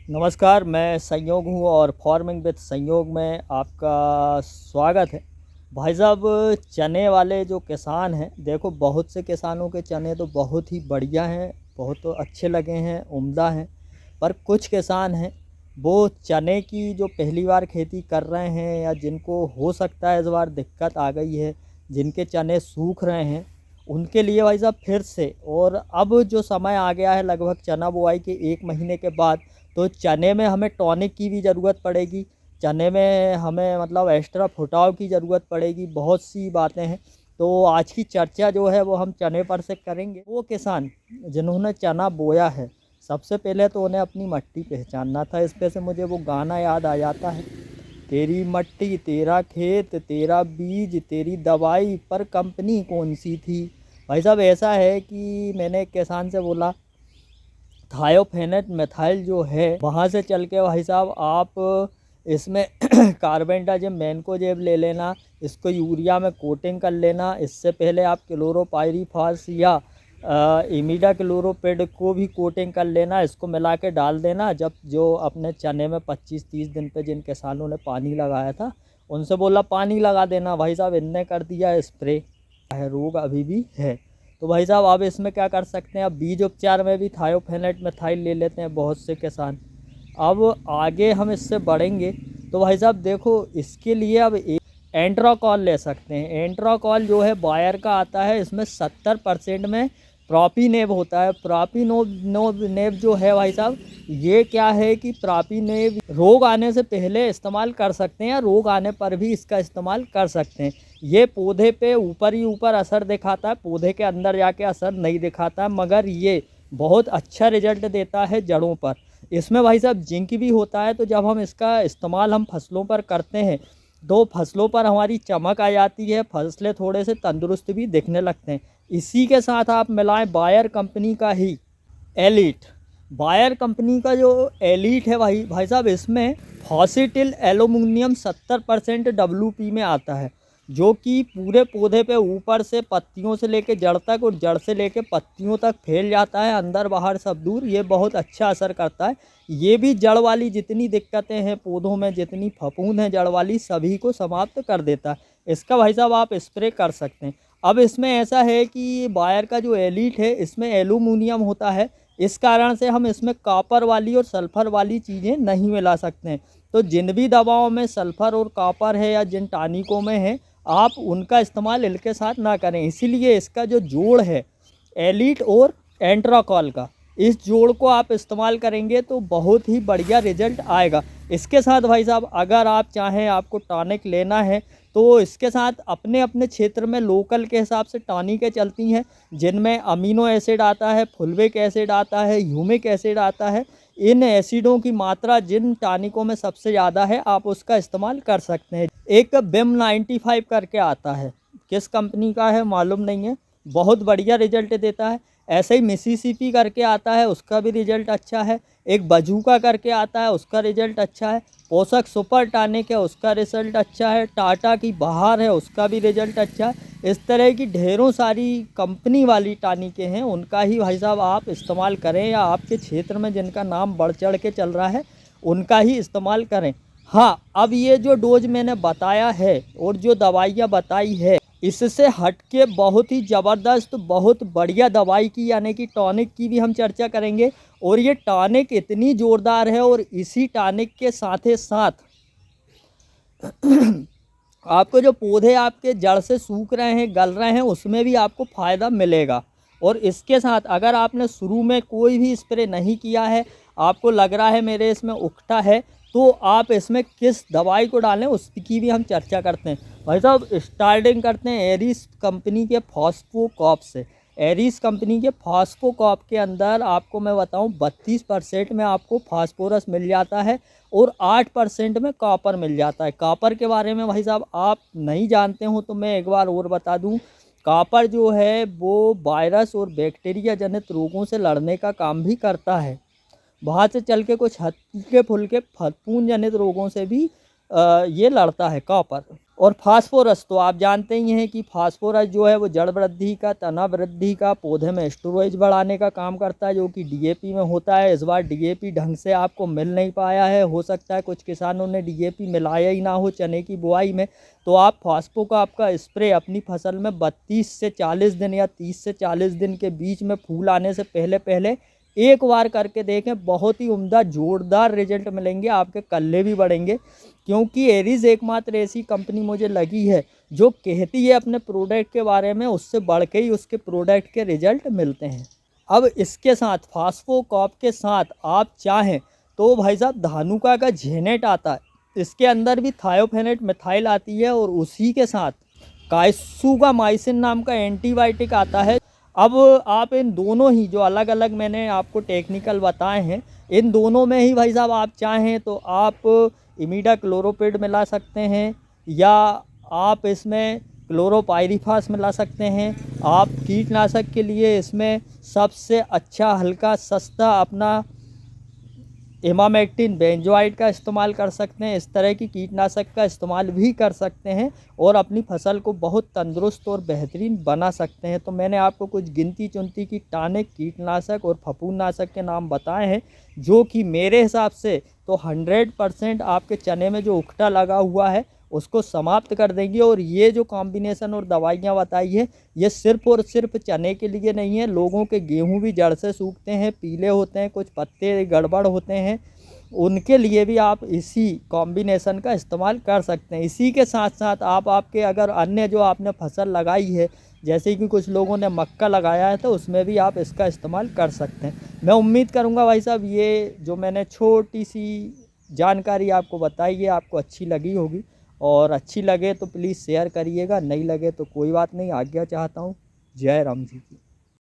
नमस्कार, मैं संयोग हूँ और फार्मिंग विद संयोग में आपका स्वागत है। भाई साहब, चने वाले जो किसान हैं, देखो बहुत से किसानों के चने तो बहुत ही बढ़िया हैं, बहुत तो अच्छे लगे हैं, उम्दा हैं। पर कुछ किसान हैं, वो चने की जो पहली बार खेती कर रहे हैं या जिनको हो सकता है इस बार दिक्कत आ गई है, जिनके चने सूख रहे हैं, उनके लिए भाई साहब फिर से और अब जो समय आ गया है लगभग चना बुआई के 1 महीने के बाद, तो चने में हमें टॉनिक की भी ज़रूरत पड़ेगी। चने में हमें मतलब एक्स्ट्रा फुटाव की ज़रूरत पड़ेगी, बहुत सी बातें हैं। तो आज की चर्चा जो है वो हम चने पर से करेंगे। वो किसान जिन्होंने चना बोया है, सबसे पहले तो उन्हें अपनी मिट्टी पहचानना था। इस पे से मुझे वो गाना याद आ जाता है, तेरी मट्टी तेरा खेत तेरा बीज तेरी दवाई पर कंपनी कौन सी थी। भाई साहब, ऐसा है कि मैंने एक किसान से बोला थायोफेनेट मेथाइल जो है वहाँ से चल के भाई साहब आप इसमें कार्बेंडाजिम मैनकोजेब ले लेना, इसको यूरिया में कोटिंग कर लेना। इससे पहले आप क्लोरोपाइरीफास या इमिडा क्लोरोपिड को भी कोटिंग कर लेना, इसको मिला के डाल देना। जब जो अपने चने में 25-30 दिन पे जिन किसानों ने पानी लगाया था उनसे बोला पानी लगा देना, भाई साहब इनने कर दिया स्प्रे, रोग अभी भी है। तो भाई साहब अब इसमें क्या कर सकते हैं, अब बीज उपचार में भी थायोफेनेट मेथाइल ले लेते हैं बहुत से किसान। अब आगे हम इससे बढ़ेंगे तो भाई साहब देखो, इसके लिए अब एक एंट्राकॉल ले सकते हैं। एंट्राकॉल जो है बायर का आता है, इसमें 70% में प्रोपिनेब होता है। प्रोपिनेब जो है भाई साहब, ये क्या है कि प्रोपिनेब रोग आने से पहले इस्तेमाल कर सकते हैं या रोग आने पर भी इसका इस्तेमाल कर सकते हैं। ये पौधे पे ऊपर ही ऊपर असर दिखाता है, पौधे के अंदर जाके असर नहीं दिखाता है, मगर ये बहुत अच्छा रिजल्ट देता है जड़ों पर। इसमें भाई साहब जिंक भी होता है, तो जब हम इसका इस्तेमाल हम फसलों पर करते हैं तो फसलों पर हमारी चमक आ जाती है, फसलें थोड़े से तंदुरुस्त भी दिखने लगते हैं। इसी के साथ आप मिलाएं बायर कंपनी का ही एलीट। बायर कंपनी का जो एलीट है भाई भाई साहब, इसमें फॉसिटिल एल्यूमिनियम 70% WP में आता है, जो कि पूरे पौधे पे ऊपर से पत्तियों से लेके जड़ तक और जड़ से लेके पत्तियों तक फैल जाता है, अंदर बाहर सब दूर। ये बहुत अच्छा असर करता है। ये भी जड़ वाली जितनी दिक्कतें हैं पौधों में, जितनी फफूंद हैं जड़ वाली, सभी को समाप्त कर देता है। इसका भाई साहब आप स्प्रे कर सकते हैं। अब इसमें ऐसा है कि बायर का जो एलीट है इसमें एल्यूमिनियम होता है, इस कारण से हम इसमें कॉपर वाली और सल्फ़र वाली चीज़ें नहीं मिला सकते हैं। तो जिन भी दवाओं में सल्फ़र और कॉपर है या जिन टानिकों में है, आप उनका इस्तेमाल इनके साथ ना करें। इसीलिए इसका जो जोड़ है एलीट और एंट्राकॉल का, इस जोड़ को आप इस्तेमाल करेंगे तो बहुत ही बढ़िया रिजल्ट आएगा। इसके साथ भाई साहब अगर आप चाहें आपको टॉनिक लेना है तो इसके साथ अपने अपने क्षेत्र में लोकल के हिसाब से टॉनिकें चलती हैं, जिनमें अमीनो एसिड आता है, फुलविक एसिड आता है, ह्यूमिक एसिड आता है। इन एसिडों की मात्रा जिन टॉनिकों में सबसे ज़्यादा है आप उसका इस्तेमाल कर सकते हैं। एक बिम 95 करके आता है, किस कंपनी का है मालूम नहीं है, बहुत बढ़िया रिजल्ट देता है। ऐसे ही मिसिसिपी करके आता है, उसका भी रिजल्ट अच्छा है। एक बजूका करके आता है, उसका रिजल्ट अच्छा है। पोषक सुपर टॉनिक है, उसका रिजल्ट अच्छा है। टाटा की बहार है, उसका भी रिजल्ट अच्छा है। इस तरह की ढेरों सारी कंपनी वाली टॉनिकें हैं, उनका ही भाई साहब आप इस्तेमाल करें, या आपके क्षेत्र में जिनका नाम बढ़ चढ़ के चल रहा है उनका ही इस्तेमाल करें। हाँ, अब ये जो डोज मैंने बताया है और जो दवाइयाँ बताई है, इससे हटके बहुत ही ज़बरदस्त, बहुत बढ़िया दवाई की यानी कि टॉनिक की भी हम चर्चा करेंगे। और ये टॉनिक इतनी ज़ोरदार है, और इसी टॉनिक के साथ साथ आपको जो पौधे आपके जड़ से सूख रहे हैं, गल रहे हैं, उसमें भी आपको फ़ायदा मिलेगा। और इसके साथ अगर आपने शुरू में कोई भी स्प्रे नहीं किया है, आपको लग रहा है मेरे इसमें उकठा है, तो आप इसमें किस दवाई को डालें उसकी भी हम चर्चा करते हैं। भाई साहब स्टार्टिंग करते हैं एरिस कंपनी के फॉस्फोकॉप से। एरिस कंपनी के फॉस्फोकॉप के अंदर आपको मैं बताऊं 32% में आपको फास्फोरस मिल जाता है और 8% में कॉपर मिल जाता है। कॉपर के बारे में भाई साहब आप नहीं जानते हो तो मैं एक बार और बता दूं, कॉपर जो है वो वायरस और बैक्टीरिया जनित रोगों से लड़ने का काम भी करता है। वहाँ से चल के कुछ हल्के फुल्के फफूंद जनित रोगों से भी ये लड़ता है कॉपर। और फास्फोरस तो आप जानते ही हैं कि फास्फोरस जो है वो जड़ वृद्धि का, तना वृद्धि का, पौधे में स्टोरेज बढ़ाने का काम करता है, जो कि डीएपी में होता है। इस बार डीएपी ढंग से आपको मिल नहीं पाया है, हो सकता है कुछ किसानों ने डीएपी मिलाया ही ना हो चने की बुआई में, तो आप फास्फो का आपका स्प्रे अपनी फसल में 32 से 40 दिन या 30 से 40 दिन के बीच में फूल आने से पहले पहले एक बार करके देखें। बहुत ही उम्दा जोरदार रिजल्ट मिलेंगे, आपके कल्ले भी बढ़ेंगे, क्योंकि एरीज एकमात्र ऐसी कंपनी मुझे लगी है जो कहती है अपने प्रोडक्ट के बारे में, उससे बढ़ के ही उसके प्रोडक्ट के रिजल्ट मिलते हैं। अब इसके साथ फास्फोकॉप के साथ आप चाहें तो भाई साहब धानुका का जेनेट आता है, इसके अंदर भी थायोफेनेट मिथाइल आती है, और उसी के साथ काइसुगामाइसिन नाम का एंटीबायोटिक आता है। अब आप इन दोनों ही जो अलग अलग मैंने आपको टेक्निकल बताए हैं, इन दोनों में ही भाई साहब आप चाहें तो आप इमिडाक्लोरोपिड मिला सकते हैं, या आप इसमें क्लोरोपाइरीफास मिला सकते हैं। आप कीटनाशक के लिए इसमें सबसे अच्छा हल्का सस्ता अपना इमामेक्टिन बेंजोआइड का इस्तेमाल कर सकते हैं। इस तरह की कीटनाशक का इस्तेमाल भी कर सकते हैं और अपनी फसल को बहुत तंदुरुस्त और बेहतरीन बना सकते हैं। तो मैंने आपको कुछ गिनती चुनती की टॉनिक, कीटनाशक और फफूंदनाशक के नाम बताए हैं, जो कि मेरे हिसाब से तो 100% आपके चने में जो उखटा लगा हुआ है उसको समाप्त कर देंगी। और ये जो कॉम्बिनेशन और दवाइयाँ बताई है, ये सिर्फ और सिर्फ चने के लिए नहीं है। लोगों के गेहूं भी जड़ से सूखते हैं, पीले होते हैं, कुछ पत्ते गड़बड़ होते हैं, उनके लिए भी आप इसी कॉम्बिनेशन का इस्तेमाल कर सकते हैं। इसी के साथ साथ आप आपके अगर अन्य जो आपने फसल लगाई है, जैसे कि कुछ लोगों ने मक्का लगाया है, तो उसमें भी आप इसका इस्तेमाल कर सकते हैं। मैं उम्मीद करूंगा भाई साहब ये जो मैंने छोटी सी जानकारी आपको बताई है आपको अच्छी लगी होगी, और अच्छी लगे तो प्लीज़ शेयर करिएगा, नहीं लगे तो कोई बात नहीं। आज्ञा चाहता हूँ। जय राम जी की।